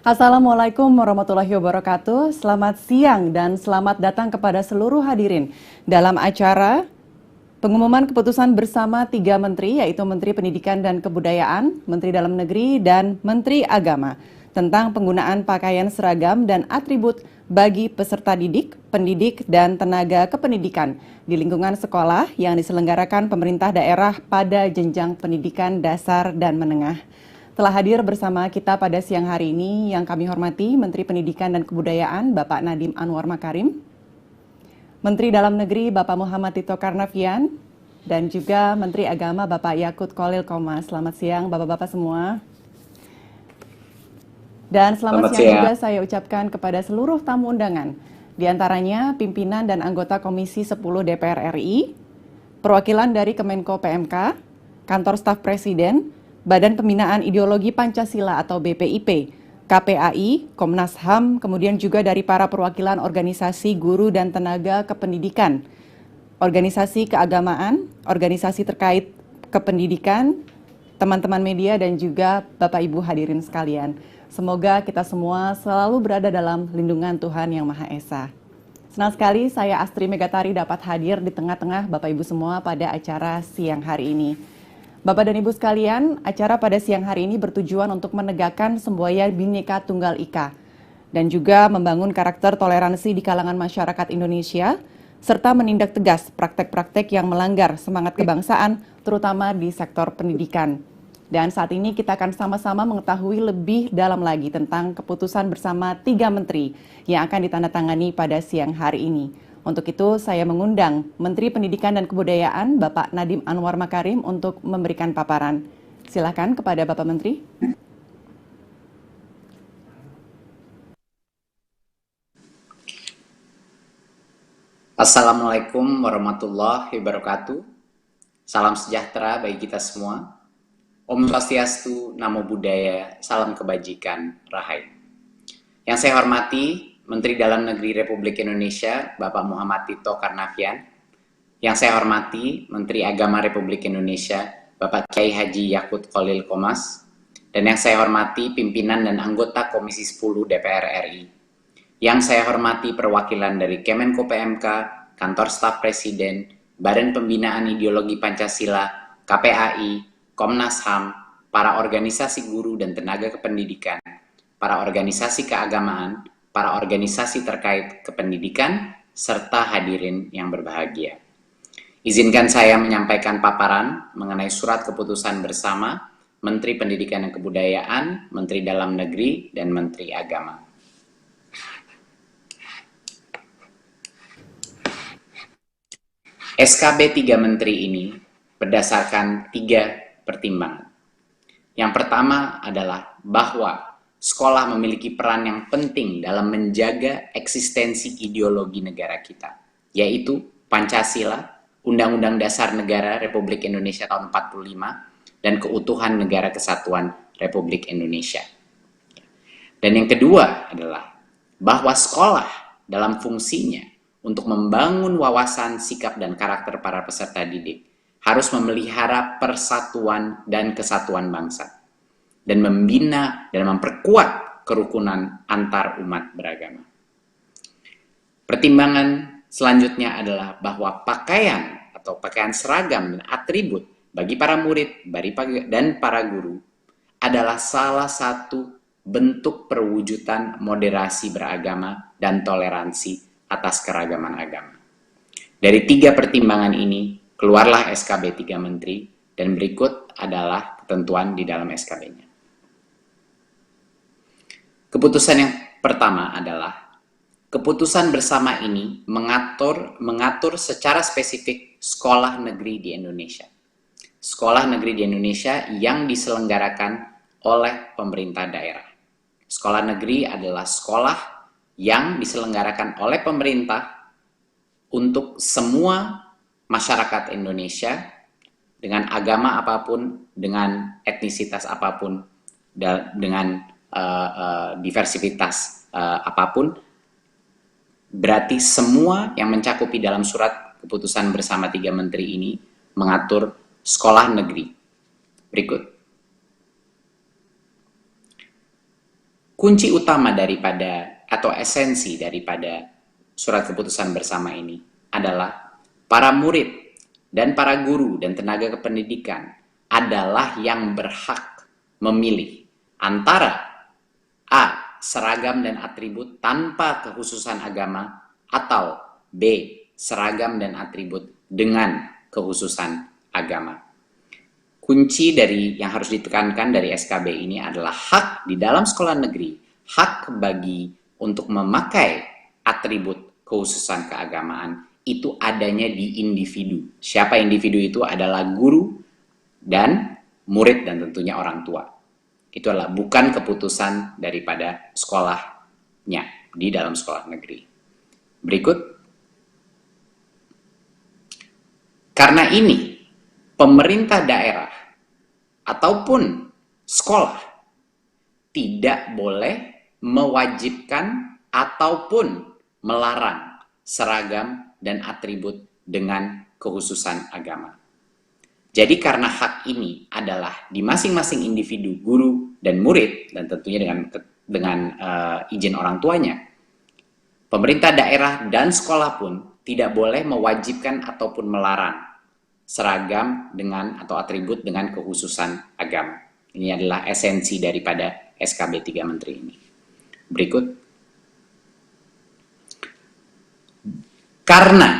Assalamualaikum warahmatullahi wabarakatuh. Selamat siang dan selamat datang kepada seluruh hadirin dalam acara pengumuman keputusan bersama 3 menteri, yaitu Menteri Pendidikan dan Kebudayaan, Menteri Dalam Negeri, dan Menteri Agama tentang penggunaan pakaian seragam dan atribut bagi peserta didik, pendidik, dan tenaga kependidikan di lingkungan sekolah yang diselenggarakan pemerintah daerah pada jenjang pendidikan dasar dan menengah. Telah hadir bersama kita pada siang hari ini yang kami hormati Menteri Pendidikan dan Kebudayaan Bapak Nadiem Anwar Makarim, Menteri Dalam Negeri Bapak Muhammad Tito Karnavian, dan juga Menteri Agama Bapak Yakut Khalil Qomas. Selamat siang Bapak-Bapak semua. Dan selamat siang juga saya ucapkan kepada seluruh tamu undangan, di antaranya pimpinan dan anggota Komisi 10 DPR RI, perwakilan dari Kemenko PMK, Kantor Staf Presiden, Badan Pembinaan Ideologi Pancasila atau BPIP, KPAI, Komnas HAM, kemudian juga dari para perwakilan organisasi guru dan tenaga kependidikan, organisasi keagamaan, organisasi terkait kependidikan, teman-teman media, dan juga Bapak Ibu hadirin sekalian. Semoga kita semua selalu berada dalam lindungan Tuhan Yang Maha Esa. Senang sekali saya Astri Megatari dapat hadir di tengah-tengah Bapak Ibu semua pada acara siang hari ini. Bapak dan Ibu sekalian, acara pada siang hari ini bertujuan untuk menegakkan semboyan Bhinneka Tunggal Ika dan juga membangun karakter toleransi di kalangan masyarakat Indonesia serta menindak tegas praktek-praktek yang melanggar semangat kebangsaan terutama di sektor pendidikan. Dan saat ini kita akan sama-sama mengetahui lebih dalam lagi tentang keputusan bersama 3 menteri yang akan ditandatangani pada siang hari ini. Untuk itu, saya mengundang Menteri Pendidikan dan Kebudayaan, Bapak Nadiem Anwar Makarim, untuk memberikan paparan. Silakan kepada Bapak Menteri. Assalamualaikum warahmatullahi wabarakatuh. Salam sejahtera bagi kita semua. Om Swastiastu, Namo Buddhaya, salam kebajikan, Rahayu. Yang saya hormati Menteri Dalam Negeri Republik Indonesia, Bapak Muhammad Tito Karnavian. Yang saya hormati Menteri Agama Republik Indonesia, Bapak Kiai Haji Yakut Khalil Qomas. Dan yang saya hormati pimpinan dan anggota Komisi 10 DPR RI. Yang saya hormati perwakilan dari Kemenko PMK, Kantor Staf Presiden, Badan Pembinaan Ideologi Pancasila, KPAI, Komnas HAM, para organisasi guru dan tenaga kependidikan, para organisasi keagamaan, para organisasi terkait kependidikan, serta hadirin yang berbahagia. Izinkan saya menyampaikan paparan mengenai surat keputusan bersama Menteri Pendidikan dan Kebudayaan, Menteri Dalam Negeri, dan Menteri Agama. SKB 3 Menteri ini berdasarkan 3 pertimbangan. Yang pertama adalah bahwa sekolah memiliki peran yang penting dalam menjaga eksistensi ideologi negara kita, yaitu Pancasila, Undang-Undang Dasar Negara Republik Indonesia tahun 45, dan keutuhan Negara Kesatuan Republik Indonesia. Dan yang kedua adalah bahwa sekolah dalam fungsinya untuk membangun wawasan, sikap, dan karakter para peserta didik harus memelihara persatuan dan kesatuan bangsa dan membina dan memperkuat kerukunan antar umat beragama. Pertimbangan selanjutnya adalah bahwa pakaian atau pakaian seragam dan atribut bagi para murid dan para guru adalah salah satu bentuk perwujudan moderasi beragama dan toleransi atas keragaman agama. Dari 3 pertimbangan ini, keluarlah SKB 3 Menteri, dan berikut adalah ketentuan di dalam SKB-nya. Keputusan yang pertama adalah keputusan bersama ini mengatur secara spesifik sekolah negeri di Indonesia. Sekolah negeri di Indonesia yang diselenggarakan oleh pemerintah daerah. Sekolah negeri adalah sekolah yang diselenggarakan oleh pemerintah untuk semua masyarakat Indonesia dengan agama apapun, dengan etnisitas apapun, dengan diversitas apapun. Berarti semua yang mencakupi dalam surat keputusan bersama 3 menteri ini mengatur sekolah negeri. Berikut. kunci utama daripada atau esensi daripada surat keputusan bersama ini adalah para murid dan para guru dan tenaga kependidikan adalah yang berhak memilih antara A. seragam dan atribut tanpa kekhususan agama, atau B. seragam dan atribut dengan kekhususan agama. Kunci dari yang harus ditekankan dari SKB ini adalah hak di dalam sekolah negeri, hak bagi untuk memakai atribut kekhususan keagamaan itu adanya di individu. Siapa individu itu adalah guru dan murid dan tentunya orang tua. Itu adalah bukan keputusan daripada sekolahnya di dalam sekolah negeri. Berikut. Karena ini, pemerintah daerah ataupun sekolah tidak boleh mewajibkan ataupun melarang seragam dan atribut dengan kekhususan agama. Jadi karena hak ini adalah di masing-masing individu, guru dan murid, dan tentunya dengan izin orang tuanya, pemerintah daerah dan sekolah pun tidak boleh mewajibkan ataupun melarang seragam dengan atau atribut dengan kekhususan agama. Ini adalah esensi daripada SKB 3 Menteri ini. Berikut. Karena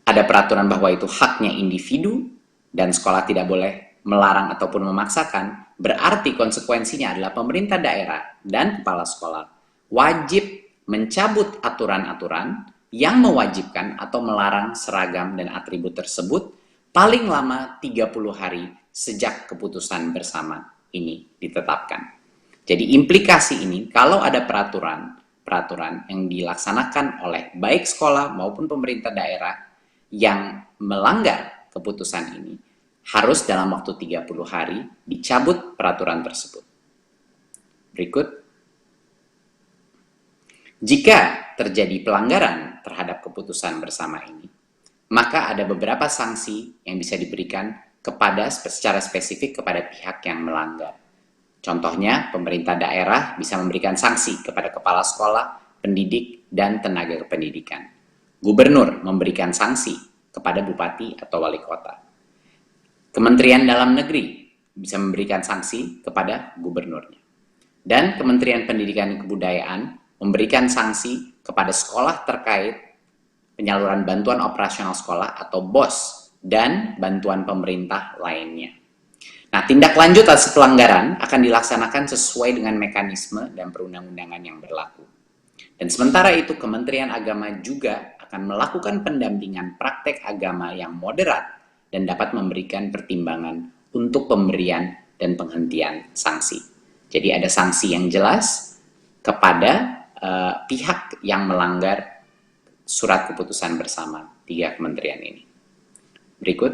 ada peraturan bahwa itu haknya individu dan sekolah tidak boleh melarang ataupun memaksakan, berarti konsekuensinya adalah pemerintah daerah dan kepala sekolah wajib mencabut aturan-aturan yang mewajibkan atau melarang seragam dan atribut tersebut paling lama 30 hari sejak keputusan bersama ini ditetapkan. Jadi implikasi ini, kalau ada peraturan yang dilaksanakan oleh baik sekolah maupun pemerintah daerah yang melanggar keputusan ini, harus dalam waktu 30 hari dicabut peraturan tersebut. Berikut. Jika terjadi pelanggaran terhadap keputusan bersama ini, maka ada beberapa sanksi yang bisa diberikan secara spesifik kepada pihak yang melanggar. Contohnya, pemerintah daerah bisa memberikan sanksi kepada kepala sekolah, pendidik, dan tenaga kependidikan. Gubernur memberikan sanksi kepada bupati atau wali kota. Kementerian Dalam Negeri bisa memberikan sanksi kepada gubernurnya. Dan Kementerian Pendidikan dan Kebudayaan memberikan sanksi kepada sekolah terkait penyaluran bantuan operasional sekolah atau BOS dan bantuan pemerintah lainnya. Nah, tindak lanjut atas pelanggaran akan dilaksanakan sesuai dengan mekanisme dan perundang-undangan yang berlaku. Dan sementara itu, Kementerian Agama juga akan melakukan pendampingan praktek agama yang moderat dan dapat memberikan pertimbangan untuk pemberian dan penghentian sanksi. Jadi ada sanksi yang jelas kepada pihak yang melanggar surat keputusan bersama 3 kementerian ini. Berikut.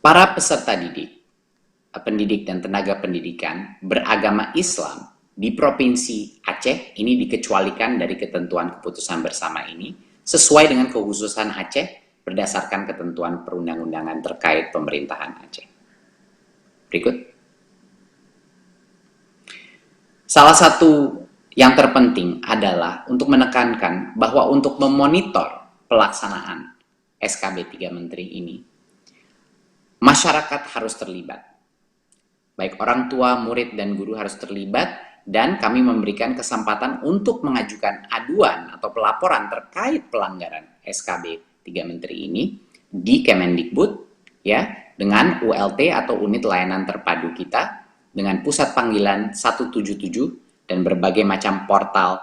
Para peserta didik, pendidik dan tenaga pendidikan beragama Islam di Provinsi Aceh ini dikecualikan dari ketentuan keputusan bersama ini sesuai dengan kekhususan Aceh berdasarkan ketentuan perundang-undangan terkait pemerintahan Aceh. Berikut. Salah satu yang terpenting adalah untuk menekankan bahwa untuk memonitor pelaksanaan SKB 3 Menteri ini, masyarakat harus terlibat. Baik orang tua, murid, dan guru harus terlibat, dan kami memberikan kesempatan untuk mengajukan aduan atau pelaporan terkait pelanggaran SKB 3 Menteri ini di Kemendikbud, ya, dengan ULT atau Unit Layanan Terpadu kita, dengan pusat panggilan 177 dan berbagai macam portal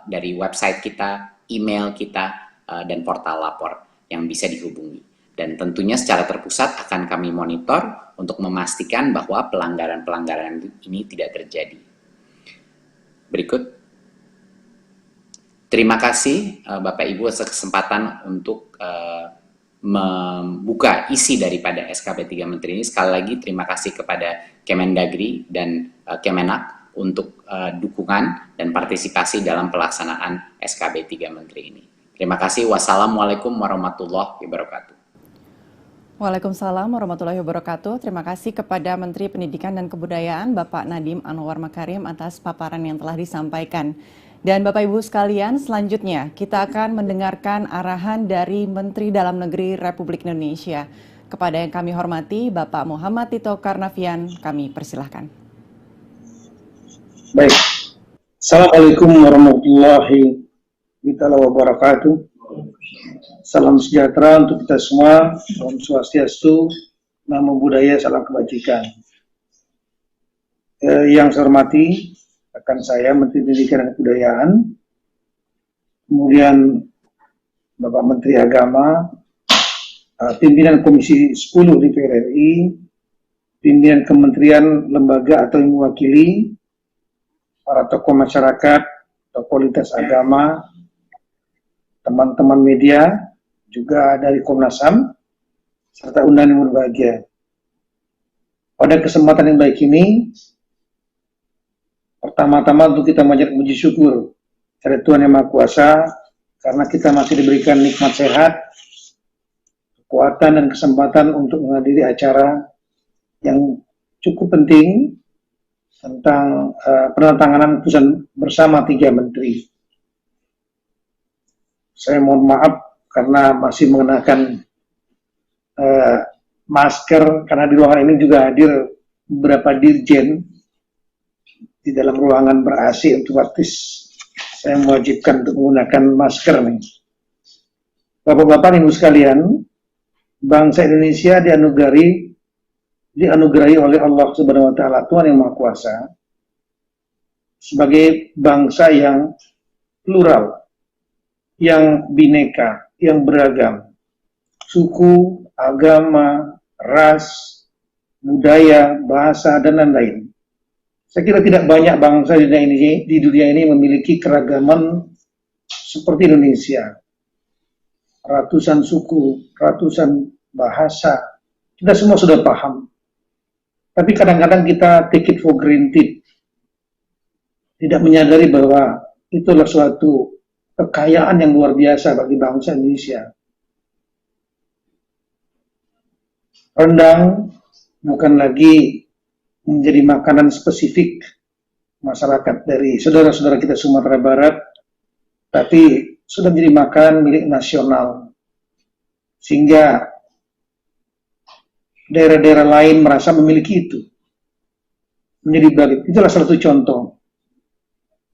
dari website kita, email kita, dan portal lapor yang bisa dihubungi. Dan tentunya secara terpusat akan kami monitor untuk memastikan bahwa pelanggaran-pelanggaran ini tidak terjadi. Berikut. Terima kasih Bapak Ibu atas kesempatan untuk membuka isi daripada SKB 3 Menteri ini. Sekali lagi terima kasih kepada Kemendagri dan Kemenak untuk dukungan dan partisipasi dalam pelaksanaan SKB 3 Menteri ini. Terima kasih. Wassalamualaikum warahmatullahi wabarakatuh. Waalaikumsalam warahmatullahi wabarakatuh. Terima kasih kepada Menteri Pendidikan dan Kebudayaan Bapak Nadiem Anwar Makarim atas paparan yang telah disampaikan. Dan Bapak Ibu sekalian, selanjutnya kita akan mendengarkan arahan dari Menteri Dalam Negeri Republik Indonesia. Kepada yang kami hormati, Bapak Muhammad Tito Karnavian, kami persilahkan. Baik. Assalamualaikum warahmatullahi wabarakatuh. Salam sejahtera untuk kita semua. Om Swastiastu, Namo Buddhaya, salam kebajikan. Yang saya hormati rekan saya Menteri Pendidikan dan Kebudayaan, kemudian Bapak Menteri Agama, pimpinan Komisi 10 DPR RI, pimpinan kementerian, lembaga atau yang mewakili, para tokoh masyarakat, tokoh lintas agama, teman-teman media, juga dari Komnas HAM, serta undangan yang berbahagia. Pada kesempatan yang baik ini, pertama-tama untuk kita panjatkan puji syukur kepada Tuhan Yang Maha Kuasa, karena kita masih diberikan nikmat sehat, kekuatan dan kesempatan untuk menghadiri acara yang cukup penting tentang penandatanganan keputusan bersama 3 menteri. Saya mohon maaf karena masih mengenakan masker, karena di ruangan ini juga hadir beberapa dirjen di dalam ruangan ber-AC, otomatis saya mewajibkan untuk menggunakan masker nih. Bapak-bapak, ibu sekalian, bangsa Indonesia dianugerahi oleh Allah Subhanahu wa Ta'ala, Tuhan Yang Maha Kuasa, sebagai bangsa yang plural, yang bineka, yang beragam, suku, agama, ras, budaya, bahasa, dan lain-lain. Saya kira tidak banyak bangsa di dunia ini memiliki keragaman seperti Indonesia. Ratusan suku, ratusan bahasa, kita semua sudah paham. Tapi kadang-kadang kita take it for granted, tidak menyadari bahwa itulah suatu kekayaan yang luar biasa bagi bangsa Indonesia. Rendang bukan lagi menjadi makanan spesifik masyarakat dari saudara-saudara kita Sumatera Barat, tapi sudah menjadi makanan milik nasional, sehingga daerah-daerah lain merasa memiliki itu. Menjadi bagian, itulah salah satu contoh.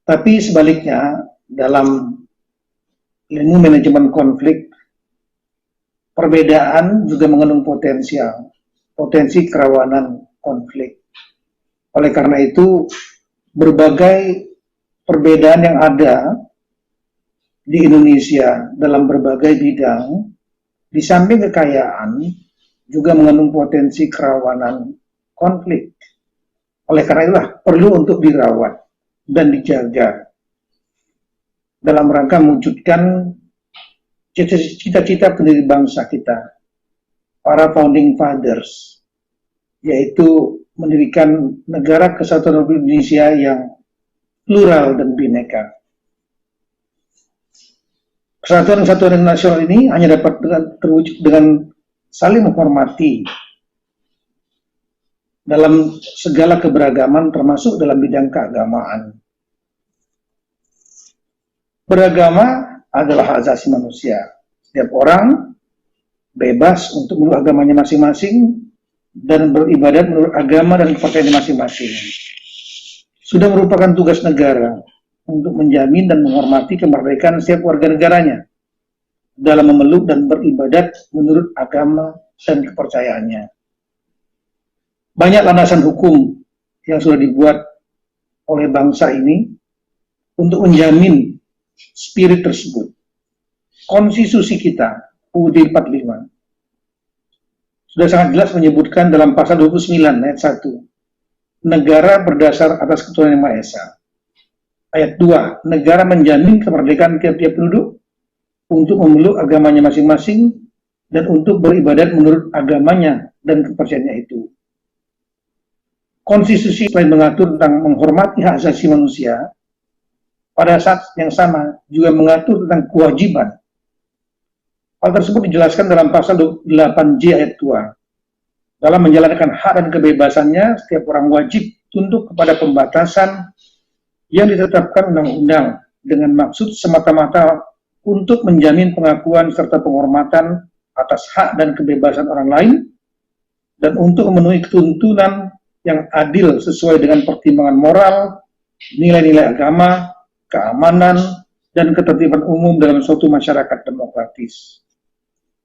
Tapi sebaliknya, dalam ilmu manajemen konflik, perbedaan juga mengandung potensi kerawanan konflik. Oleh karena itu, berbagai perbedaan yang ada di Indonesia dalam berbagai bidang, di samping kekayaan, juga mengandung potensi kerawanan konflik. Oleh karena itulah perlu untuk dirawat dan dijaga dalam rangka mewujudkan cita-cita pendiri bangsa kita, para founding fathers, yaitu mendirikan negara kesatuan Republik Indonesia yang plural dan bineka. Kesatuan nasional ini hanya dapat terwujud dengan saling menghormati dalam segala keberagaman, termasuk dalam bidang keagamaan. Beragama adalah hak asasi manusia. Setiap orang bebas untuk menurut agamanya masing-masing dan beribadat menurut agama dan kepercayaan masing-masing. Sudah merupakan tugas negara untuk menjamin dan menghormati kemerdekaan setiap warga negaranya dalam memeluk dan beribadat menurut agama dan kepercayaannya. Banyak landasan hukum yang sudah dibuat oleh bangsa ini untuk menjamin spirit tersebut. Konstitusi kita, UUD 45, sudah sangat jelas menyebutkan dalam pasal 29 ayat 1, negara berdasar atas ketuhanan Yang Maha Esa. Ayat 2, negara menjamin kemerdekaan tiap-tiap penduduk untuk memeluk agamanya masing-masing dan untuk beribadat menurut agamanya dan kepercayaannya itu. Konstitusi selain mengatur tentang menghormati hak asasi manusia, pada saat yang sama juga mengatur tentang kewajiban Hal tersebut dijelaskan dalam pasal 8J ayat 2. Dalam menjalankan hak dan kebebasannya, setiap orang wajib tunduk kepada pembatasan yang ditetapkan undang-undang dengan maksud semata-mata untuk menjamin pengakuan serta penghormatan atas hak dan kebebasan orang lain dan untuk memenuhi tuntunan yang adil sesuai dengan pertimbangan moral, nilai-nilai agama, keamanan, dan ketertiban umum dalam suatu masyarakat demokratis.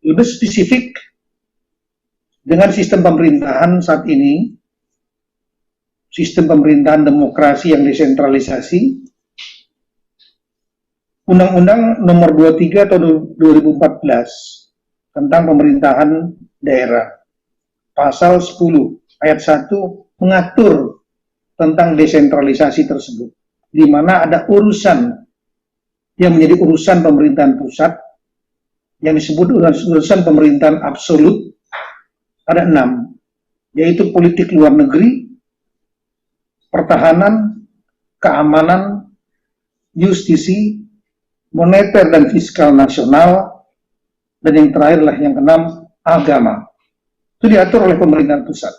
Lebih spesifik, dengan sistem pemerintahan saat ini, sistem pemerintahan demokrasi yang desentralisasi, Undang-Undang Nomor 23 tahun 2014 tentang pemerintahan daerah, pasal 10 ayat 1 mengatur tentang desentralisasi tersebut, di mana ada urusan yang menjadi urusan pemerintahan pusat, yang disebut urusan pemerintahan absolut, ada 6, yaitu politik luar negeri, pertahanan, keamanan, justisi, moneter dan fiskal nasional, dan yang terakhir adalah yang ke-6, agama. Itu diatur oleh pemerintahan pusat.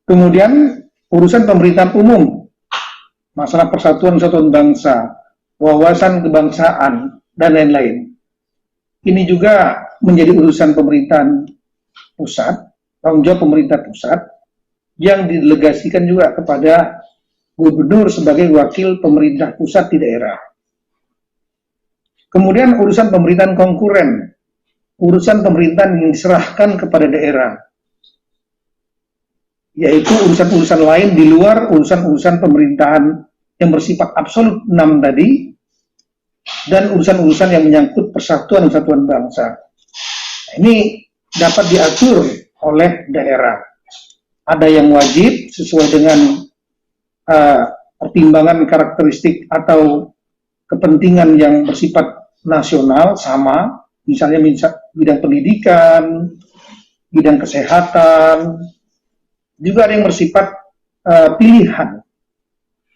Kemudian urusan pemerintahan umum, masalah persatuan bangsa, wawasan kebangsaan, dan lain-lain. Ini juga menjadi urusan pemerintahan pusat, tanggung jawab pemerintah pusat, yang didelegasikan juga kepada gubernur sebagai wakil pemerintah pusat di daerah. Kemudian urusan pemerintahan konkuren, urusan pemerintahan yang diserahkan kepada daerah, yaitu urusan-urusan lain di luar urusan-urusan pemerintahan yang bersifat absolut 6 tadi, dan urusan-urusan yang menyangkut persatuan dan kesatuan bangsa. Ini dapat diatur oleh daerah. Ada yang wajib sesuai dengan pertimbangan karakteristik atau kepentingan yang bersifat nasional sama, misalnya bidang pendidikan, bidang kesehatan, juga ada yang bersifat pilihan.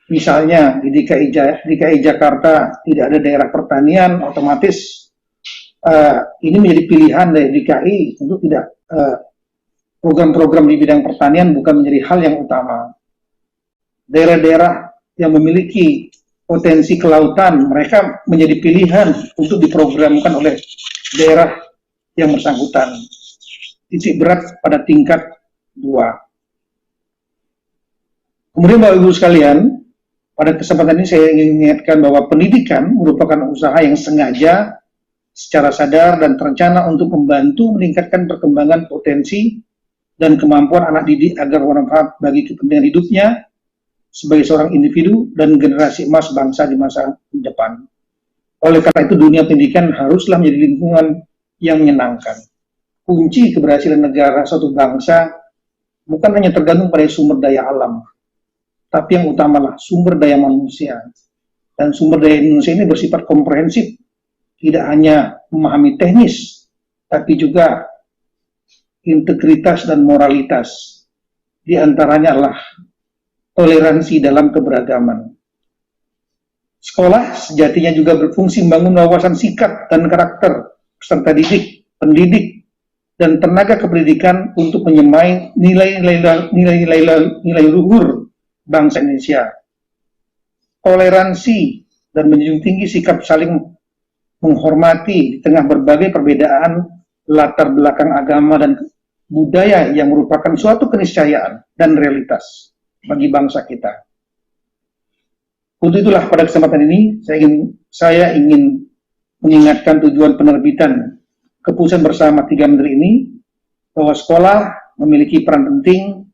Misalnya di DKI Jakarta tidak ada daerah pertanian, otomatis ini menjadi pilihan dari DKI untuk tidak program-program di bidang pertanian bukan menjadi hal yang utama. Daerah-daerah yang memiliki potensi kelautan, mereka menjadi pilihan untuk diprogramkan oleh daerah yang bersangkutan. Titik berat pada tingkat 2. Kemudian Bapak Ibu sekalian, pada kesempatan ini saya ingin mengingatkan bahwa pendidikan merupakan usaha yang sengaja, secara sadar dan terencana untuk membantu meningkatkan perkembangan potensi dan kemampuan anak didik agar bermanfaat bagi kepentingan hidupnya sebagai seorang individu dan generasi emas bangsa di masa depan. Oleh karena itu, dunia pendidikan haruslah menjadi lingkungan yang menyenangkan. Kunci keberhasilan negara suatu bangsa bukan hanya tergantung pada sumber daya alam, tapi yang utamalah sumber daya manusia. Dan sumber daya manusia ini bersifat komprehensif, tidak hanya memahami teknis, tapi juga integritas dan moralitas. Di antaranya adalah toleransi dalam keberagaman. Sekolah sejatinya juga berfungsi membangun wawasan sikap dan karakter peserta didik, pendidik, dan tenaga kependidikan untuk menyemai nilai-nilai luhur bangsa Indonesia. Toleransi dan menjunjung tinggi sikap saling menghormati di tengah berbagai perbedaan latar belakang agama dan budaya yang merupakan suatu keniscayaan dan realitas bagi bangsa kita. Untuk itulah pada kesempatan ini saya ingin mengingatkan tujuan penerbitan keputusan bersama 3 menteri ini, bahwa sekolah memiliki peran penting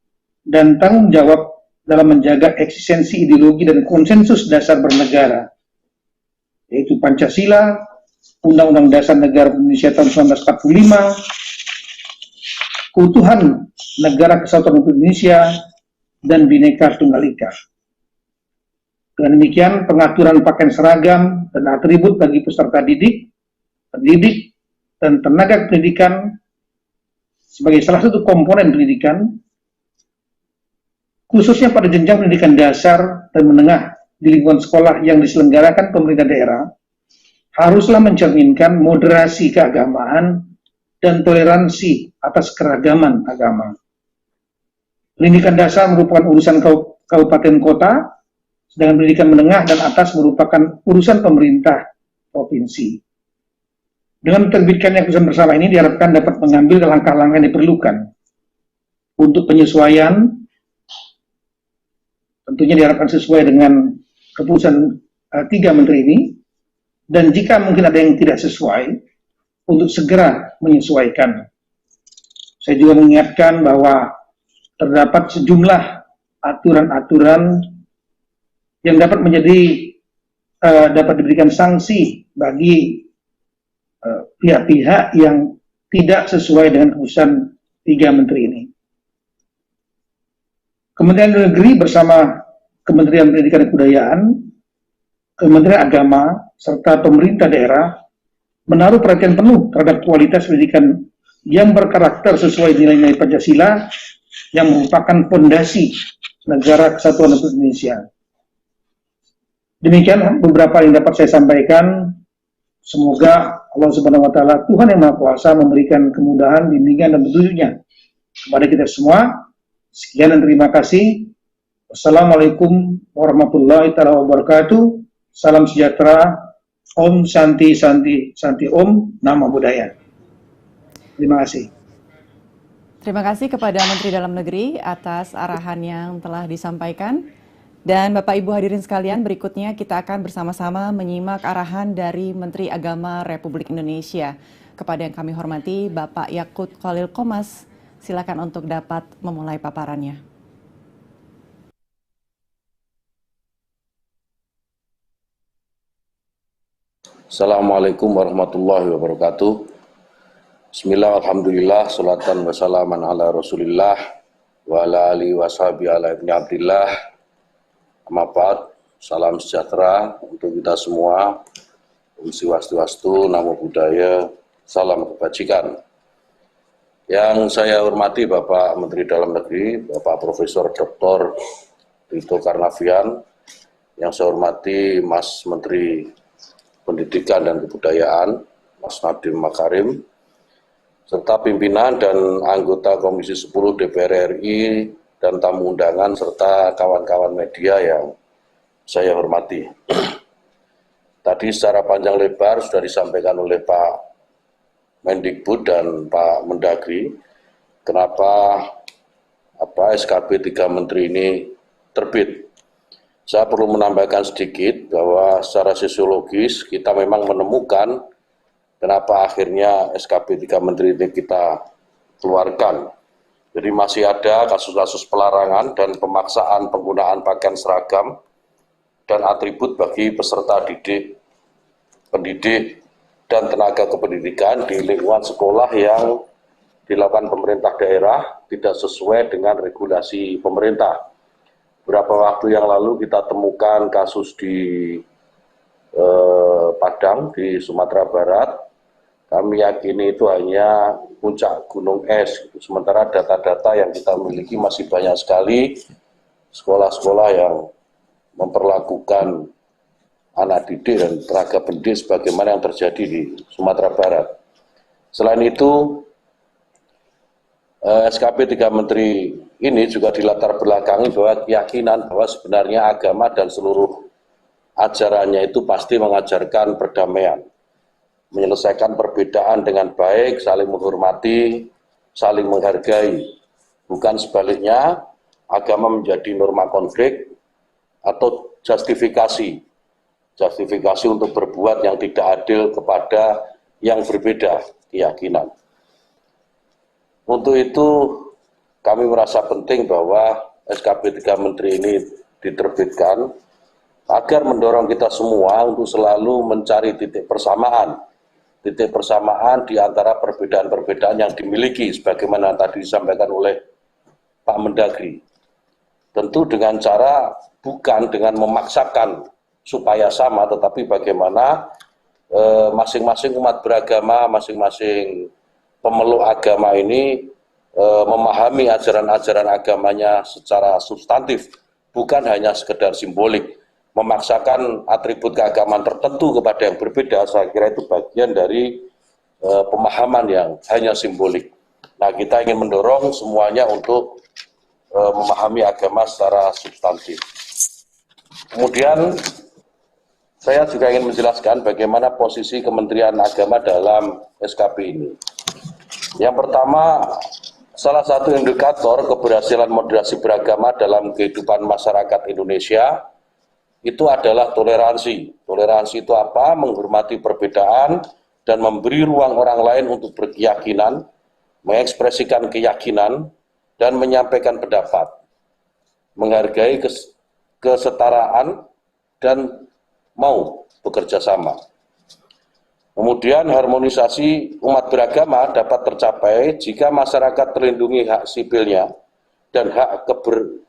dan tanggung jawab dalam menjaga eksistensi ideologi dan konsensus dasar bernegara, yaitu Pancasila, Undang-Undang Dasar Negara Indonesia tahun 1945, keutuhan Negara Kesatuan Republik Indonesia, dan Bhinneka Tunggal Ika. Dengan demikian, pengaturan pakaian seragam dan atribut bagi peserta didik, pendidik, dan tenaga pendidikan sebagai salah satu komponen pendidikan, khususnya pada jenjang pendidikan dasar dan menengah di lingkungan sekolah yang diselenggarakan pemerintah daerah, haruslah mencerminkan moderasi keagamaan dan toleransi atas keragaman agama. Pendidikan dasar merupakan urusan kabupaten kota, sedangkan pendidikan menengah dan atas merupakan urusan pemerintah provinsi. Dengan menerbitkannya keputusan bersama ini diharapkan dapat mengambil langkah-langkah yang diperlukan untuk penyesuaian, tentunya diharapkan sesuai dengan keputusan 3 menteri ini, dan jika mungkin ada yang tidak sesuai, untuk segera menyesuaikan. Saya juga mengingatkan bahwa terdapat sejumlah aturan-aturan yang dapat dapat diberikan sanksi bagi pihak-pihak yang tidak sesuai dengan keputusan 3 menteri ini. Kementerian Luar Negeri bersama Kementerian Pendidikan dan Kebudayaan, Kementerian Agama, serta pemerintah daerah menaruh perhatian penuh terhadap kualitas pendidikan yang berkarakter sesuai nilai-nilai Pancasila yang merupakan fondasi negara kesatuan Republik Indonesia. Demikian beberapa yang dapat saya sampaikan. Semoga Allah Subhanahu wa Ta'ala, Tuhan yang Maha Kuasa, memberikan kemudahan, bimbingan, dan petunjuknya kepada kita semua. Sekian dan terima kasih. Wassalamualaikum warahmatullahi wabarakatuh. Salam sejahtera. Om Santi Santi Santi Om. Namo Buddhaya. Terima kasih. Terima kasih kepada Menteri Dalam Negeri atas arahan yang telah disampaikan. Dan Bapak Ibu hadirin sekalian, berikutnya kita akan bersama-sama menyimak arahan dari Menteri Agama Republik Indonesia. Kepada yang kami hormati, Bapak Yakut Khalil Qomas, silakan untuk dapat memulai paparannya. Assalamualaikum warahmatullahi wabarakatuh. Bismillah, alhamdulillah, salatan wassalaman ala rasulillah wa ala alihi wa sahbihi ala ibni abdillah. Amma ba'd, salam sejahtera untuk kita semua. Om Swastiastu, Namo Buddhaya, salam kebajikan. Yang saya hormati Bapak Menteri Dalam Negeri, Bapak Profesor Dr. Tito Karnavian. Yang saya hormati Mas Menteri Pendidikan dan Kebudayaan, Mas Nadiem Makarim, serta pimpinan dan anggota Komisi 10 DPR RI dan tamu undangan serta kawan-kawan media yang saya hormati. Tadi secara panjang lebar sudah disampaikan oleh Pak Mendikbud dan Pak Mendagri kenapa SKB 3 Menteri ini terbit. Saya perlu menambahkan sedikit bahwa secara sosiologis kita memang menemukan kenapa akhirnya SKB 3 Menteri ini kita keluarkan. Jadi masih ada kasus-kasus pelarangan dan pemaksaan penggunaan pakaian seragam dan atribut bagi peserta didik, pendidik, dan tenaga kependidikan di lingkungan sekolah yang dilakukan pemerintah daerah tidak sesuai dengan regulasi pemerintah. Beberapa waktu yang lalu kita temukan kasus di Padang, di Sumatera Barat. Kami yakini itu hanya puncak gunung es, sementara data-data yang kita miliki masih banyak sekali sekolah-sekolah yang memperlakukan anak didik dan tenaga pendidik sebagaimana yang terjadi di Sumatera Barat. Selain itu, SKB 3 Menteri ini juga dilatar belakangi bahwa keyakinan bahwa sebenarnya agama dan seluruh ajarannya itu pasti mengajarkan perdamaian, menyelesaikan perbedaan dengan baik, saling menghormati, saling menghargai. Bukan sebaliknya, agama menjadi norma konflik atau justifikasi untuk berbuat yang tidak adil kepada yang berbeda keyakinan. Untuk itu, kami merasa penting bahwa SKB 3 Menteri ini diterbitkan agar mendorong kita semua untuk selalu mencari titik persamaan di antara perbedaan-perbedaan yang dimiliki sebagaimana tadi disampaikan oleh Pak Mendagri. Tentu dengan cara bukan dengan memaksakan supaya sama, tetapi bagaimana masing-masing umat beragama, masing-masing pemeluk agama ini memahami ajaran-ajaran agamanya secara substantif, bukan hanya sekedar simbolik. memaksakan atribut keagamaan tertentu kepada yang berbeda, saya kira itu bagian dari pemahaman yang hanya simbolik. Nah, kita ingin mendorong semuanya untuk memahami agama secara substantif. Kemudian, saya juga ingin menjelaskan bagaimana posisi Kementerian Agama dalam SKP ini. Yang pertama, salah satu indikator keberhasilan moderasi beragama dalam kehidupan masyarakat Indonesia itu adalah toleransi. Toleransi itu apa? Menghormati perbedaan dan memberi ruang orang lain untuk berkeyakinan, mengekspresikan keyakinan, dan menyampaikan pendapat. Menghargai kesetaraan dan mau bekerja sama. Kemudian harmonisasi umat beragama dapat tercapai jika masyarakat terlindungi hak sipilnya dan hak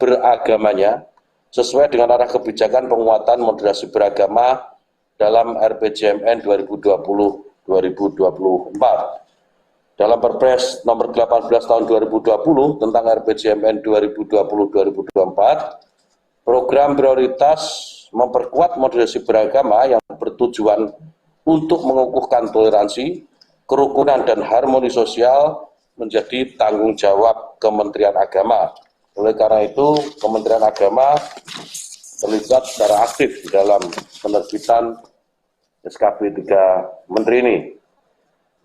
beragamanya sesuai dengan arah kebijakan penguatan moderasi beragama dalam RPJMN 2020-2024. Dalam Perpres nomor 18 tahun 2020 tentang RPJMN 2020-2024, program prioritas memperkuat moderasi beragama yang bertujuan untuk mengukuhkan toleransi, kerukunan, dan harmoni sosial menjadi tanggung jawab Kementerian Agama. Oleh karena itu, Kementerian Agama terlibat secara aktif di dalam penerbitan SKP 3 Menteri ini.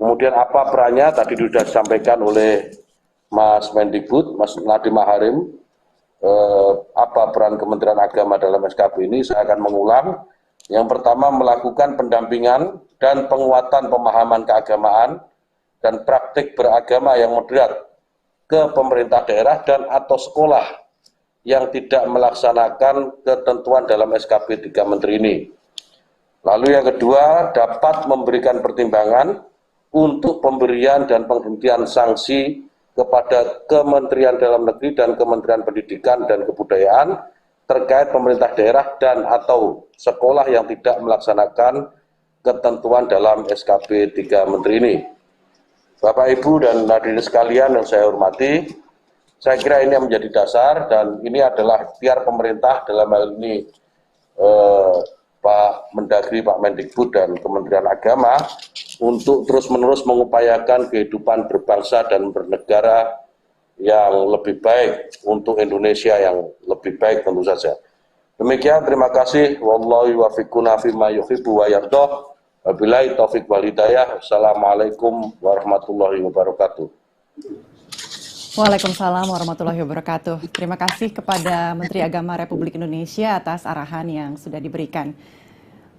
Kemudian apa perannya? Tadi sudah disampaikan oleh Mas Mendikbud, Mas Nadiem Makarim, apa peran Kementerian Agama dalam SKP ini, saya akan mengulang. Yang pertama, melakukan pendampingan dan penguatan pemahaman keagamaan dan praktik beragama yang moderat ke pemerintah daerah dan atau sekolah yang tidak melaksanakan ketentuan dalam SKP 3 Menteri ini. Lalu yang kedua, dapat memberikan pertimbangan untuk pemberian dan penghentian sanksi kepada Kementerian Dalam Negeri dan Kementerian Pendidikan dan Kebudayaan terkait pemerintah daerah dan atau sekolah yang tidak melaksanakan ketentuan dalam SKP 3 Menteri ini. Bapak, Ibu, dan hadirin sekalian yang saya hormati, saya kira ini yang menjadi dasar dan ini adalah ikhtiar pemerintah dalam hal ini Pak Mendagri, Pak Mendikbud, dan Kementerian Agama untuk terus-menerus mengupayakan kehidupan berbangsa dan bernegara yang lebih baik untuk Indonesia yang lebih baik tentu saja. Demikian, terima kasih. Wallahu wafiquna fima yuhibbu wa yardah. Wabillahi taufiq wal hidayah. Assalamualaikum warahmatullahi wabarakatuh. Waalaikumsalam warahmatullahi wabarakatuh. Terima kasih kepada Menteri Agama Republik Indonesia atas arahan yang sudah diberikan.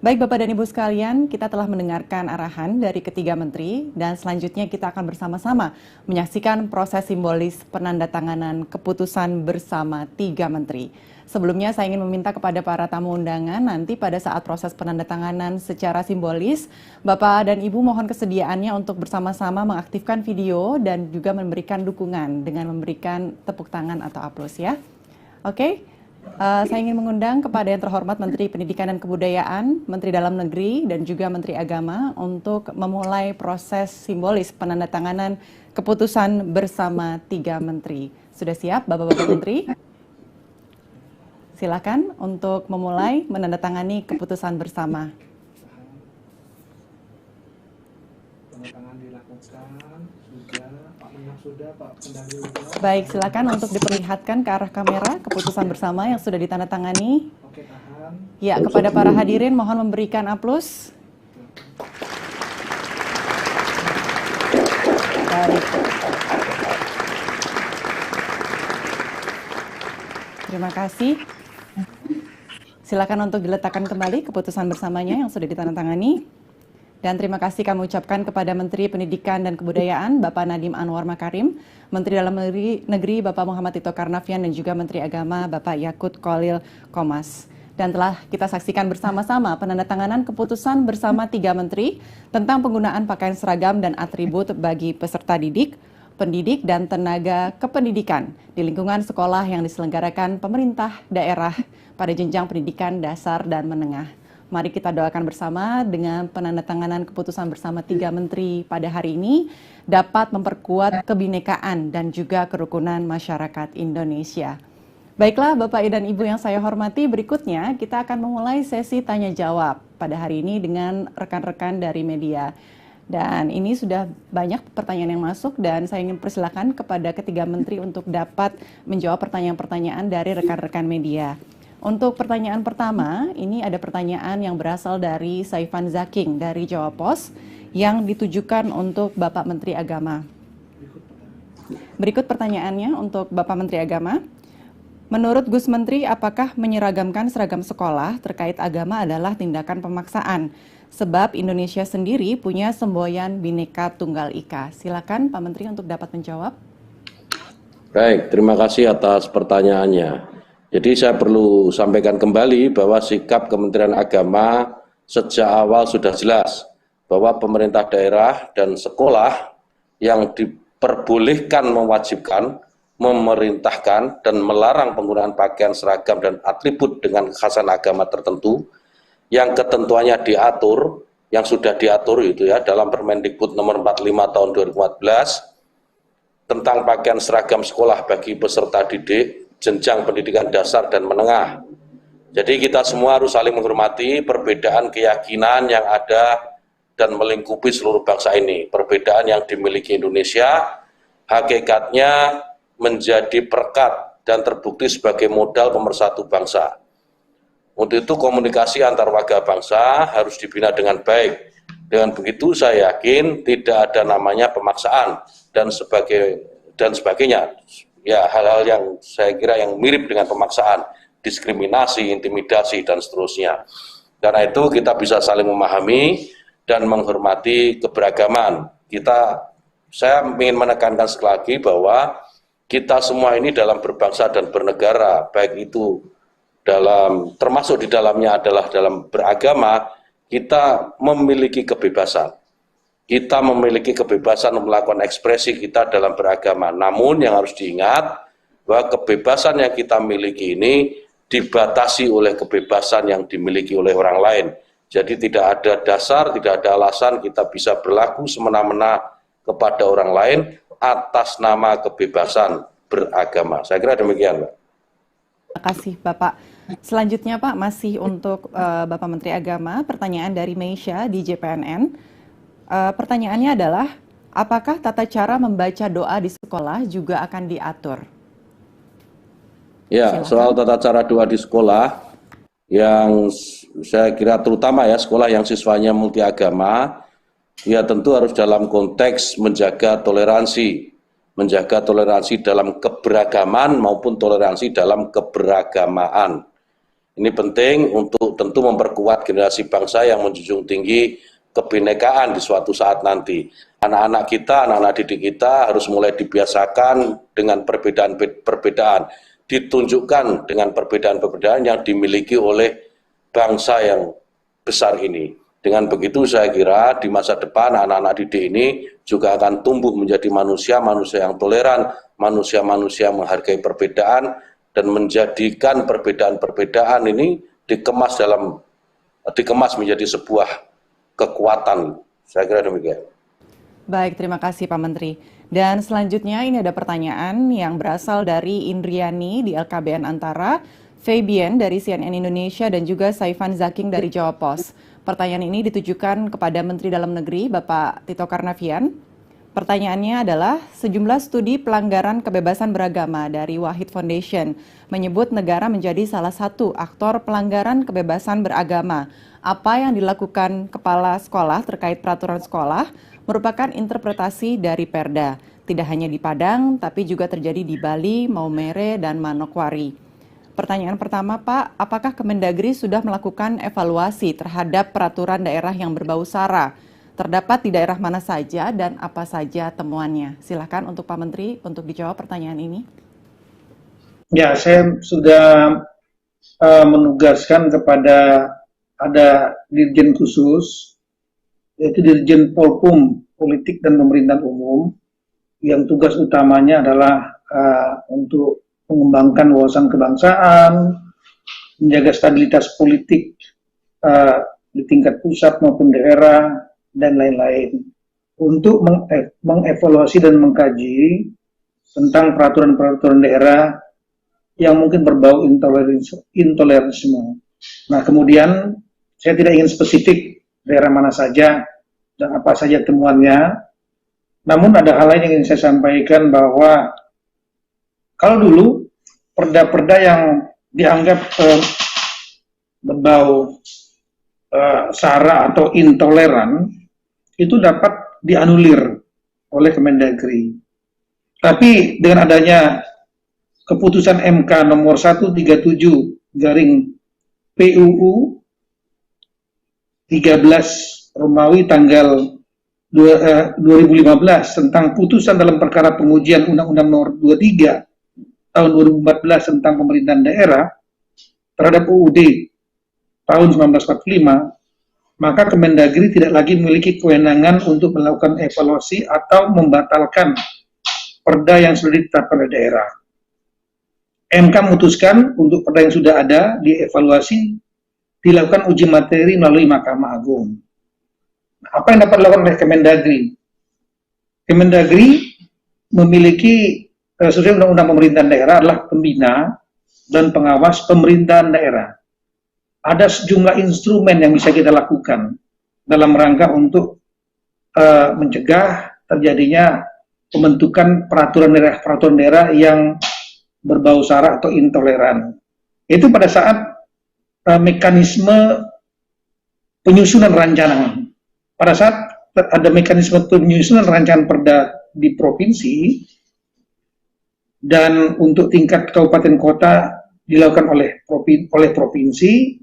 Baik Bapak dan Ibu sekalian, kita telah mendengarkan arahan dari ketiga menteri dan selanjutnya kita akan bersama-sama menyaksikan proses simbolis penandatanganan keputusan bersama tiga menteri. Sebelumnya saya ingin meminta kepada para tamu undangan nanti pada saat proses penandatanganan secara simbolis, Bapak dan Ibu mohon kesediaannya untuk bersama-sama mengaktifkan video dan juga memberikan dukungan dengan memberikan tepuk tangan atau aplaus ya. Oke. Saya ingin mengundang kepada yang terhormat Menteri Pendidikan dan Kebudayaan, Menteri Dalam Negeri, dan juga Menteri Agama untuk memulai proses simbolis penandatanganan keputusan bersama tiga menteri. Sudah siap Bapak-Bapak Menteri? Silakan untuk memulai menandatangani keputusan bersama. Penandatangan dilakukan, sudah Pak Mendagri. Baik, silakan untuk diperlihatkan ke arah kamera keputusan bersama yang sudah ditandatangani. Oke, tahan. Ya, kepada para hadirin mohon memberikan aplaus. Baik. Terima kasih. Silakan untuk diletakkan kembali keputusan bersamanya yang sudah ditandatangani. Dan terima kasih kami ucapkan kepada Menteri Pendidikan dan Kebudayaan Bapak Nadiem Anwar Makarim, Menteri Dalam Negeri Bapak Muhammad Tito Karnavian, dan juga Menteri Agama Bapak Yakut Khalil Qomas. Dan telah kita saksikan bersama-sama penandatanganan keputusan bersama tiga menteri tentang penggunaan pakaian seragam dan atribut bagi peserta didik, pendidik, dan tenaga kependidikan di lingkungan sekolah yang diselenggarakan pemerintah daerah pada jenjang pendidikan dasar dan menengah. Mari kita doakan bersama dengan penandatanganan keputusan bersama tiga menteri pada hari ini dapat memperkuat kebinekaan dan juga kerukunan masyarakat Indonesia. Baiklah Bapak dan Ibu yang saya hormati, berikutnya kita akan memulai sesi tanya jawab pada hari ini dengan rekan-rekan dari media. Dan ini sudah banyak pertanyaan yang masuk dan saya ingin persilakan kepada ketiga menteri untuk dapat menjawab pertanyaan-pertanyaan dari rekan-rekan media. Untuk pertanyaan pertama, ini ada pertanyaan yang berasal dari Saifan Zaking dari Jawa Pos yang ditujukan untuk Bapak Menteri Agama. Berikut pertanyaannya untuk Bapak Menteri Agama. Menurut Gus Menteri, apakah menyeragamkan seragam sekolah terkait agama adalah tindakan pemaksaan? Sebab Indonesia sendiri punya semboyan Bhinneka Tunggal Ika. Silakan Pak Menteri untuk dapat menjawab. Baik, terima kasih atas pertanyaannya. Jadi saya perlu sampaikan kembali bahwa sikap Kementerian Agama sejak awal sudah jelas bahwa pemerintah daerah dan sekolah yang diperbolehkan mewajibkan, memerintahkan dan melarang penggunaan pakaian seragam dan atribut dengan kekhasan agama tertentu yang ketentuannya diatur, yang sudah diatur itu ya dalam Permendikbud nomor 45 tahun 2014 tentang pakaian seragam sekolah bagi peserta didik jenjang pendidikan dasar dan menengah. Jadi kita semua harus saling menghormati perbedaan keyakinan yang ada dan melingkupi seluruh bangsa ini. Perbedaan yang dimiliki Indonesia hakikatnya menjadi perkat dan terbukti sebagai modal pemersatu bangsa. Untuk itu komunikasi antar warga bangsa harus dibina dengan baik. Dengan begitu saya yakin tidak ada namanya pemaksaan dan sebagainya. Ya hal-hal yang saya kira yang mirip dengan pemaksaan, diskriminasi, intimidasi dan seterusnya. Karena itu kita bisa saling memahami dan menghormati keberagaman. Saya ingin menekankan sekali lagi bahwa kita semua ini dalam berbangsa dan bernegara, baik itu termasuk di dalamnya adalah dalam beragama, kita memiliki kebebasan. Kita memiliki kebebasan melakukan ekspresi kita dalam beragama. Namun yang harus diingat bahwa kebebasan yang kita miliki ini dibatasi oleh kebebasan yang dimiliki oleh orang lain. Jadi tidak ada dasar, tidak ada alasan kita bisa berlaku semena-mena kepada orang lain atas nama kebebasan beragama. Saya kira demikian, Pak. Terima kasih, Bapak. Selanjutnya, Pak, masih untuk Bapak Menteri Agama, pertanyaan dari Meisha di JPNN. Pertanyaannya adalah, apakah tata cara membaca doa di sekolah juga akan diatur? Ya, Silakan. soal tata cara doa di sekolah, yang saya kira terutama ya sekolah yang siswanya multi agama, ya tentu harus dalam konteks menjaga toleransi dalam keberagaman maupun toleransi dalam keberagamaan. Ini penting untuk tentu memperkuat generasi bangsa yang menjunjung tinggi kebinekaan di suatu saat nanti. Anak-anak kita, anak-anak didik kita harus mulai dibiasakan dengan perbedaan-perbedaan, ditunjukkan dengan perbedaan-perbedaan yang dimiliki oleh bangsa yang besar ini. Dengan begitu saya kira di masa depan anak-anak didik ini juga akan tumbuh menjadi manusia-manusia yang toleran, manusia-manusia yang menghargai perbedaan dan menjadikan perbedaan-perbedaan ini dikemas menjadi sebuah kekuatan. Saya kira demikian. Baik, terima kasih Pak Menteri. Dan selanjutnya ini ada pertanyaan yang berasal dari Indriani di LKBN Antara, Fabian dari CNN Indonesia dan juga Saifan Zaking dari Jawa Pos. Pertanyaan ini ditujukan kepada Menteri Dalam Negeri, Bapak Tito Karnavian. Pertanyaannya adalah, sejumlah studi pelanggaran kebebasan beragama dari Wahid Foundation menyebut negara menjadi salah satu aktor pelanggaran kebebasan beragama. Apa yang dilakukan kepala sekolah terkait peraturan sekolah merupakan interpretasi dari Perda. Tidak hanya di Padang, tapi juga terjadi di Bali, Maumere, dan Manokwari. Pertanyaan pertama, Pak, apakah Kemendagri sudah melakukan evaluasi terhadap peraturan daerah yang berbau SARA? Terdapat di daerah mana saja dan apa saja temuannya? Silakan untuk Pak Menteri untuk dijawab pertanyaan ini. Ya, saya sudah menugaskan kepada ada Dirjen khusus, yaitu Dirjen Polpum, Politik dan Pemerintahan Umum, yang tugas utamanya adalah untuk mengembangkan wawasan kebangsaan, menjaga stabilitas politik di tingkat pusat maupun daerah, dan lain-lain. Untuk mengevaluasi dan mengkaji tentang peraturan-peraturan daerah yang mungkin berbau intoleransimu. Nah, kemudian saya tidak ingin spesifik daerah mana saja dan apa saja temuannya, namun ada hal lain yang ingin saya sampaikan bahwa kalau dulu perda-perda yang dianggap berbau sara atau intoleran itu dapat dianulir oleh Kemendagri. Tapi dengan adanya keputusan MK nomor 137 garing PUU 13 Romawi tanggal 2015 tentang putusan dalam perkara pengujian Undang-Undang nomor 23 tahun 2014 tentang pemerintahan daerah terhadap UUD tahun 1945, maka Kemendagri tidak lagi memiliki kewenangan untuk melakukan evaluasi atau membatalkan perda yang sudah ditetapkan oleh daerah. MK memutuskan untuk perda yang sudah ada dievaluasi, dilakukan uji materi melalui Mahkamah Agung. Apa yang dapat dilakukan oleh Kemendagri? Kemendagri memiliki sesuai Undang-Undang Pemerintahan Daerah adalah pembina dan pengawas pemerintahan daerah. Ada sejumlah instrumen yang bisa kita lakukan dalam rangka untuk mencegah terjadinya pembentukan peraturan daerah yang berbau sara atau intoleran. Itu pada saat mekanisme penyusunan rancangan. Pada saat ada mekanisme penyusunan rancangan perda di provinsi dan untuk tingkat kabupaten kota dilakukan oleh provinsi,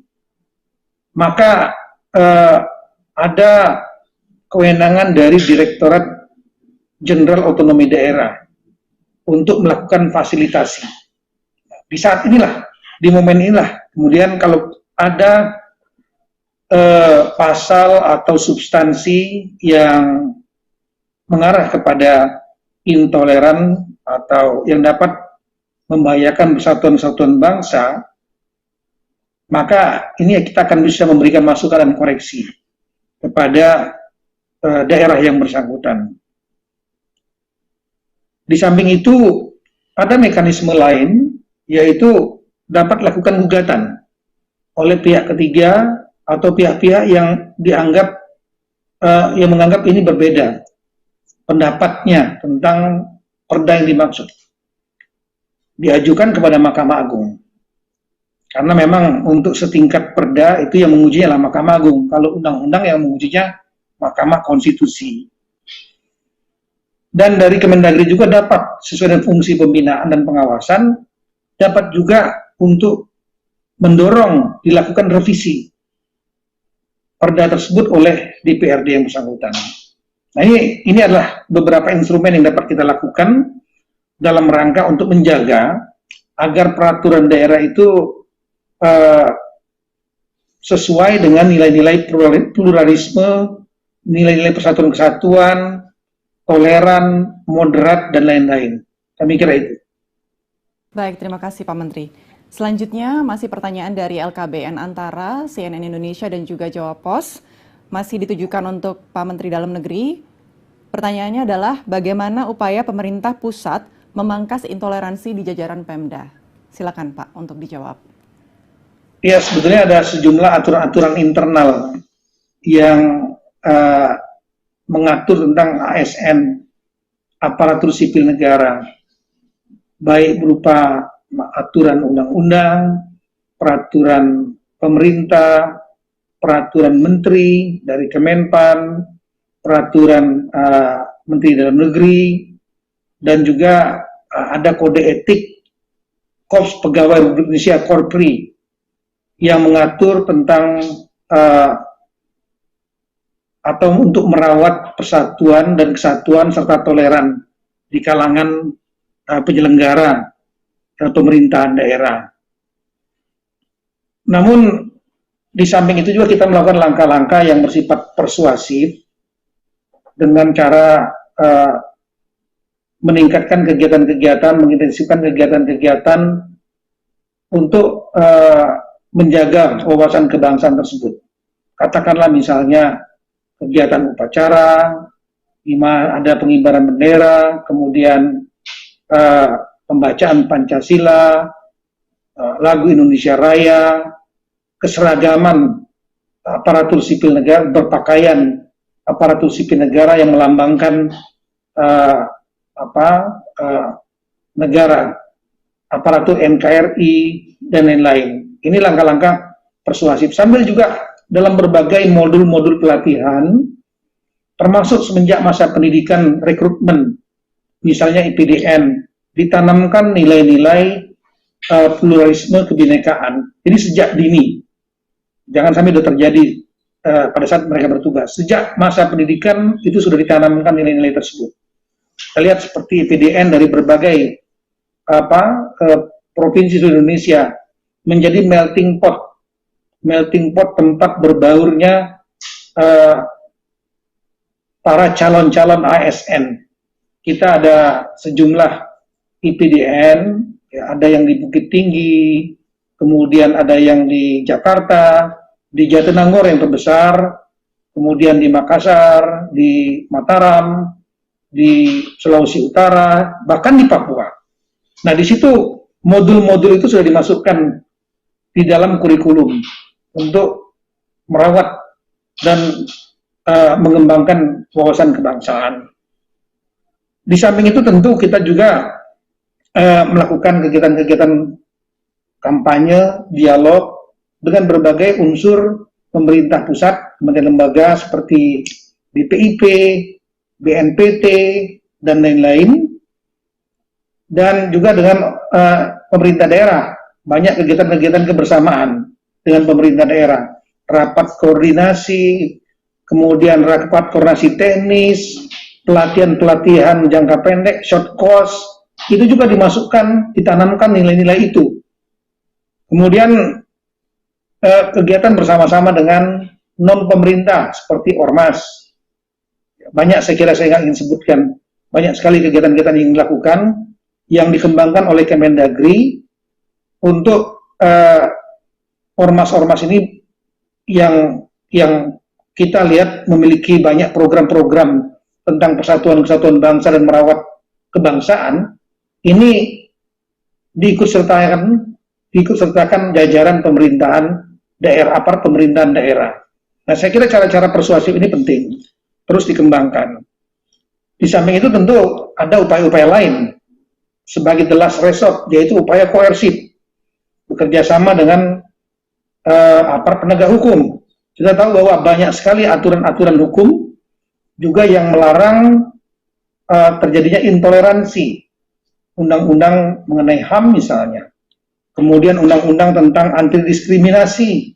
maka ada kewenangan dari Direktorat Jenderal Otonomi Daerah untuk melakukan fasilitasi. Di saat inilah, di momen inilah, kemudian kalau ada pasal atau substansi yang mengarah kepada intoleran atau yang dapat membahayakan persatuan-kesatuan bangsa, maka ini kita akan bisa memberikan masukan dan koreksi kepada daerah yang bersangkutan. Di samping itu, ada mekanisme lain, yaitu dapat lakukan gugatan oleh pihak ketiga atau pihak-pihak yang dianggap yang menganggap ini berbeda pendapatnya tentang perda yang dimaksud, diajukan kepada Mahkamah Agung. Karena memang untuk setingkat perda itu yang mengujinya adalah Mahkamah Agung. Kalau undang-undang yang mengujinya Mahkamah Konstitusi. Dan dari Kemendagri juga dapat sesuai dengan fungsi pembinaan dan pengawasan, dapat juga untuk mendorong dilakukan revisi perda tersebut oleh DPRD yang bersangkutan. Nah, ini adalah beberapa instrumen yang dapat kita lakukan dalam rangka untuk menjaga agar peraturan daerah itu sesuai dengan nilai-nilai pluralisme, nilai-nilai persatuan kesatuan, toleran, moderat, dan lain-lain. Kami kira itu. Baik, terima kasih Pak Menteri. Selanjutnya masih pertanyaan dari LKBN Antara, CNN Indonesia dan juga Jawa Pos. Masih ditujukan untuk Pak Menteri Dalam Negeri. Pertanyaannya adalah bagaimana upaya pemerintah pusat memangkas intoleransi di jajaran Pemda? Silakan Pak untuk dijawab. Ya, sebetulnya ada sejumlah aturan-aturan internal yang mengatur tentang ASN, aparatur sipil negara, baik berupa aturan undang-undang, peraturan pemerintah, peraturan menteri dari Kemenpan, peraturan Menteri Dalam Negeri, dan juga ada kode etik Korps Pegawai Republik Indonesia Korpri yang mengatur tentang atau untuk merawat persatuan dan kesatuan serta toleran di kalangan penyelenggara pemerintahan daerah. Namun di samping itu juga kita melakukan langkah-langkah yang bersifat persuasif dengan cara meningkatkan kegiatan-kegiatan, mengintensifkan kegiatan-kegiatan untuk menjaga wawasan kebangsaan tersebut. Katakanlah misalnya kegiatan upacara, ada pengibaran bendera, kemudian pembacaan Pancasila, lagu Indonesia Raya, keseragaman aparatur sipil negara, berpakaian aparatur sipil negara yang melambangkan negara, aparatur NKRI, dan lain-lain. Ini langkah-langkah persuasif. Sambil juga dalam berbagai modul-modul pelatihan, termasuk semenjak masa pendidikan rekrutmen, misalnya IPDN, ditanamkan nilai-nilai pluralisme kebinekaan. Jadi sejak dini, jangan sampai itu terjadi pada saat mereka bertugas. Sejak masa pendidikan itu sudah ditanamkan nilai-nilai tersebut. Kita lihat seperti IPDN dari berbagai provinsi di Indonesia menjadi melting pot tempat berbaurnya para calon-calon ASN. Kita ada sejumlah IPDN, ya, ada yang di Bukit Tinggi, kemudian ada yang di Jakarta, di Jatinangor yang terbesar, kemudian di Makassar, di Mataram, di Sulawesi Utara, bahkan di Papua. Nah, di situ modul-modul itu sudah dimasukkan di dalam kurikulum untuk merawat dan mengembangkan wawasan kebangsaan. Di samping itu tentu kita juga melakukan kegiatan-kegiatan kampanye, dialog dengan berbagai unsur pemerintah pusat, kementerian lembaga seperti BPIP, BNPT, dan lain-lain, dan juga dengan pemerintah daerah. Banyak kegiatan-kegiatan kebersamaan dengan pemerintah daerah, rapat koordinasi, kemudian rapat koordinasi teknis, pelatihan-pelatihan jangka pendek, short course, itu juga dimasukkan, ditanamkan nilai-nilai itu. Kemudian kegiatan bersama-sama dengan non-pemerintah seperti Ormas. Banyak saya kira saya ingin sebutkan, banyak sekali kegiatan-kegiatan yang dilakukan, yang dikembangkan oleh Kemendagri untuk Ormas-Ormas ini yang kita lihat memiliki banyak program-program tentang persatuan-kesatuan bangsa dan merawat kebangsaan. Ini diikut sertakan jajaran pemerintahan daerah, aparat pemerintahan daerah. Nah, saya kira cara-cara persuasif ini penting, terus dikembangkan. Di samping itu tentu ada upaya-upaya lain sebagai the last resort, yaitu upaya koersif, bekerja sama dengan aparat penegak hukum. Kita tahu bahwa banyak sekali aturan-aturan hukum juga yang melarang terjadinya intoleransi. Undang-undang mengenai HAM misalnya, kemudian undang-undang tentang anti diskriminasi,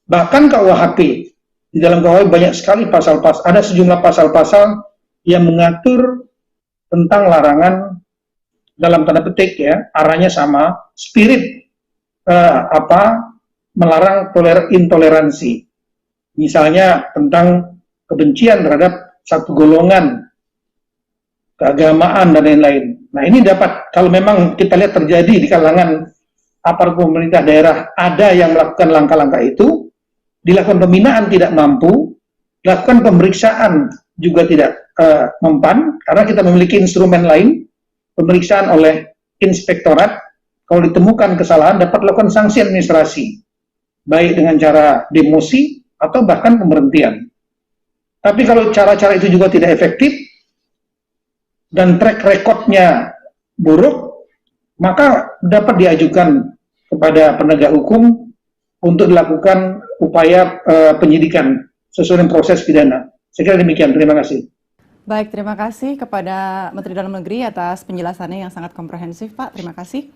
bahkan KUHP. Di dalam KUHP banyak sekali pasal-pasal, ada sejumlah pasal-pasal yang mengatur tentang larangan, dalam tanda petik ya, arahnya sama, spirit melarang intoleransi. Misalnya tentang kebencian terhadap satu golongan, keagamaan, dan lain-lain. Nah, ini dapat, kalau memang kita lihat terjadi di kalangan aparat pemerintah daerah, ada yang melakukan langkah-langkah itu, dilakukan pembinaan tidak mampu, dilakukan pemeriksaan juga tidak mempan, karena kita memiliki instrumen lain, pemeriksaan oleh inspektorat. Kalau ditemukan kesalahan dapat dilakukan sanksi administrasi, baik dengan cara demosi atau bahkan pemberhentian. Tapi kalau cara-cara itu juga tidak efektif dan track recordnya buruk, maka dapat diajukan kepada penegak hukum untuk dilakukan upaya penyidikan sesuai dengan proses pidana. Saya kira demikian. Terima kasih. Baik, terima kasih kepada Menteri Dalam Negeri atas penjelasannya yang sangat komprehensif, Pak. Terima kasih.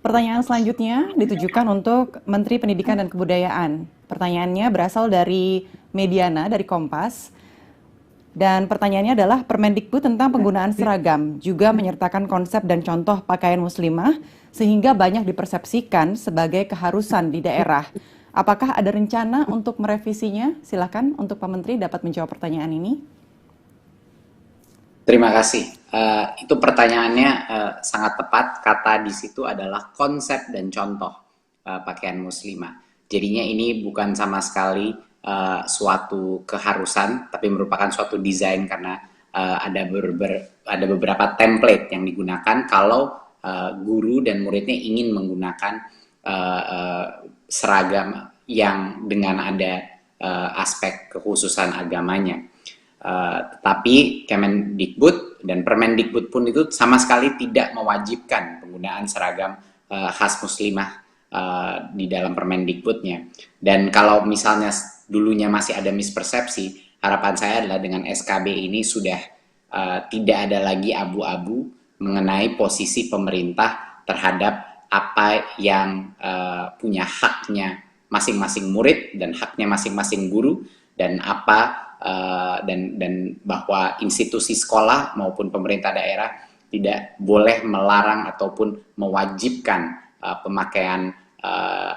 Pertanyaan selanjutnya ditujukan untuk Menteri Pendidikan dan Kebudayaan. Pertanyaannya berasal dari Mediana, dari Kompas. Dan pertanyaannya adalah Permendikbud tentang penggunaan seragam juga menyertakan konsep dan contoh pakaian muslimah sehingga banyak dipersepsikan sebagai keharusan di daerah. Apakah ada rencana untuk merevisinya? Silakan untuk Pak Menteri dapat menjawab pertanyaan ini. Terima kasih. Itu pertanyaannya sangat tepat. Kata di situ adalah konsep dan contoh pakaian muslimah. Jadinya ini bukan sama sekali suatu keharusan, tapi merupakan suatu desain karena ada beberapa template yang digunakan kalau guru dan muridnya ingin menggunakan seragam yang dengan ada aspek kekhususan agamanya. Tetapi Kemendikbud dan Permendikbud pun itu sama sekali tidak mewajibkan penggunaan seragam khas muslimah di dalam Permendikbudnya. Dan kalau misalnya dulunya masih ada mispersepsi, harapan saya adalah dengan SKB ini sudah tidak ada lagi abu-abu mengenai posisi pemerintah terhadap apa yang punya haknya masing-masing murid dan haknya masing-masing guru, dan dan bahwa institusi sekolah maupun pemerintah daerah tidak boleh melarang ataupun mewajibkan pemakaian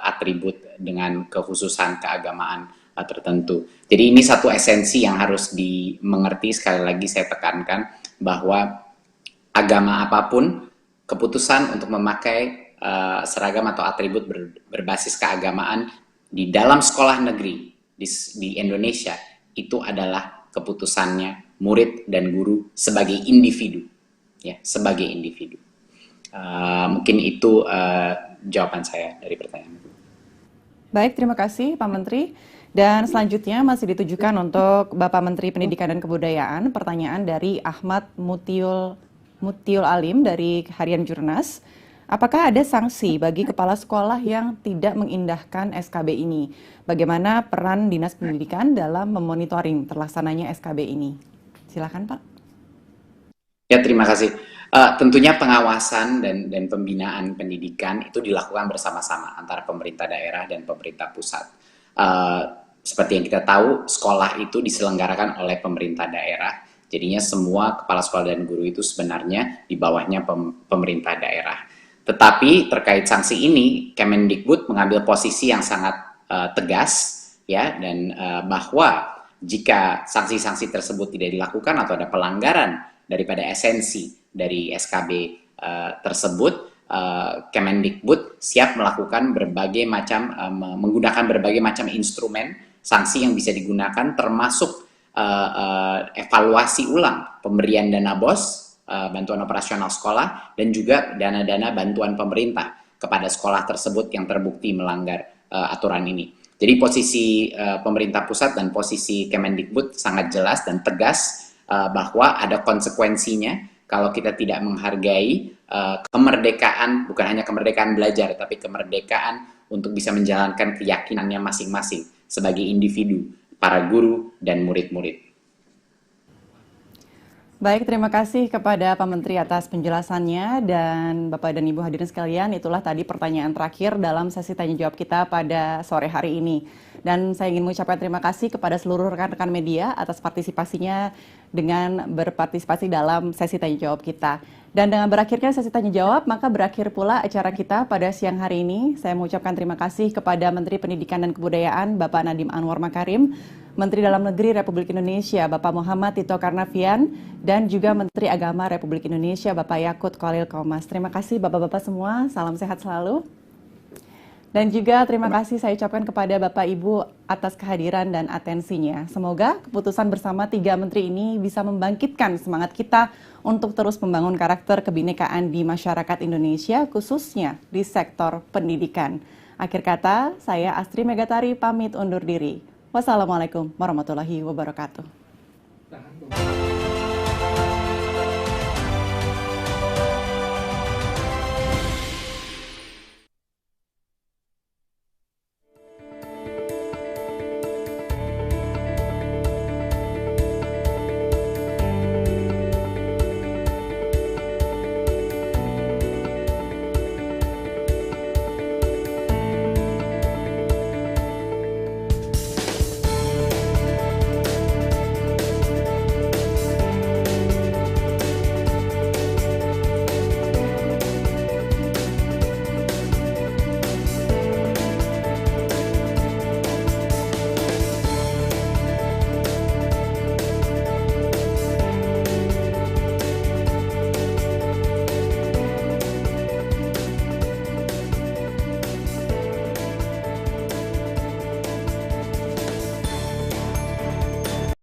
atribut dengan kekhususan keagamaan tertentu. Jadi ini satu esensi yang harus dimengerti. Sekali lagi saya tekankan bahwa agama apapun, keputusan untuk memakai seragam atau atribut berbasis keagamaan di dalam sekolah negeri di Indonesia itu adalah keputusannya murid dan guru sebagai individu, ya, sebagai individu. Mungkin itu jawaban saya dari pertanyaan. Baik, terima kasih Pak Menteri. Dan selanjutnya masih ditujukan untuk Bapak Menteri Pendidikan dan Kebudayaan. Pertanyaan dari Ahmad Mutiul Alim dari Harian Jurnas. Apakah ada sanksi bagi kepala sekolah yang tidak mengindahkan SKB ini? Bagaimana peran Dinas Pendidikan dalam memonitoring terlaksananya SKB ini? Silakan Pak. Ya, terima kasih. Tentunya pengawasan dan pembinaan pendidikan itu dilakukan bersama-sama antara pemerintah daerah dan pemerintah pusat. Seperti yang kita tahu, sekolah itu diselenggarakan oleh pemerintah daerah. Jadinya semua kepala sekolah dan guru itu sebenarnya di bawahnya pemerintah daerah. Tetapi terkait sanksi ini, Kemendikbud mengambil posisi yang sangat tegas, ya, dan bahwa jika sanksi-sanksi tersebut tidak dilakukan atau ada pelanggaran daripada esensi dari SKB tersebut, Kemendikbud siap melakukan menggunakan berbagai macam instrumen sanksi yang bisa digunakan, termasuk evaluasi ulang pemberian dana BOS, bantuan operasional sekolah, dan juga dana-dana bantuan pemerintah kepada sekolah tersebut yang terbukti melanggar aturan ini. Jadi posisi pemerintah pusat dan posisi Kemendikbud sangat jelas dan tegas bahwa ada konsekuensinya kalau kita tidak menghargai kemerdekaan, bukan hanya kemerdekaan belajar, tapi kemerdekaan untuk bisa menjalankan keyakinannya masing-masing sebagai individu, para guru dan murid-murid. Baik, terima kasih kepada Pak Menteri atas penjelasannya, dan Bapak dan Ibu hadirin sekalian, itulah tadi pertanyaan terakhir dalam sesi tanya jawab kita pada sore hari ini. Dan saya ingin mengucapkan terima kasih kepada seluruh rekan-rekan media atas partisipasinya dengan berpartisipasi dalam sesi tanya jawab kita. Dan dengan berakhirnya sesi tanya jawab, maka berakhir pula acara kita pada siang hari ini. Saya mengucapkan terima kasih kepada Menteri Pendidikan dan Kebudayaan Bapak Nadiem Anwar Makarim, Menteri Dalam Negeri Republik Indonesia Bapak Muhammad Tito Karnavian, dan juga Menteri Agama Republik Indonesia Bapak Yakut Khalil Qomas. Terima kasih Bapak-Bapak semua, salam sehat selalu. Dan juga terima kasih saya ucapkan kepada Bapak Ibu atas kehadiran dan atensinya. Semoga keputusan bersama 3 menteri ini bisa membangkitkan semangat kita untuk terus membangun karakter kebinekaan di masyarakat Indonesia, khususnya di sektor pendidikan. Akhir kata, saya Astri Megatari pamit undur diri. Wassalamualaikum warahmatullahi wabarakatuh.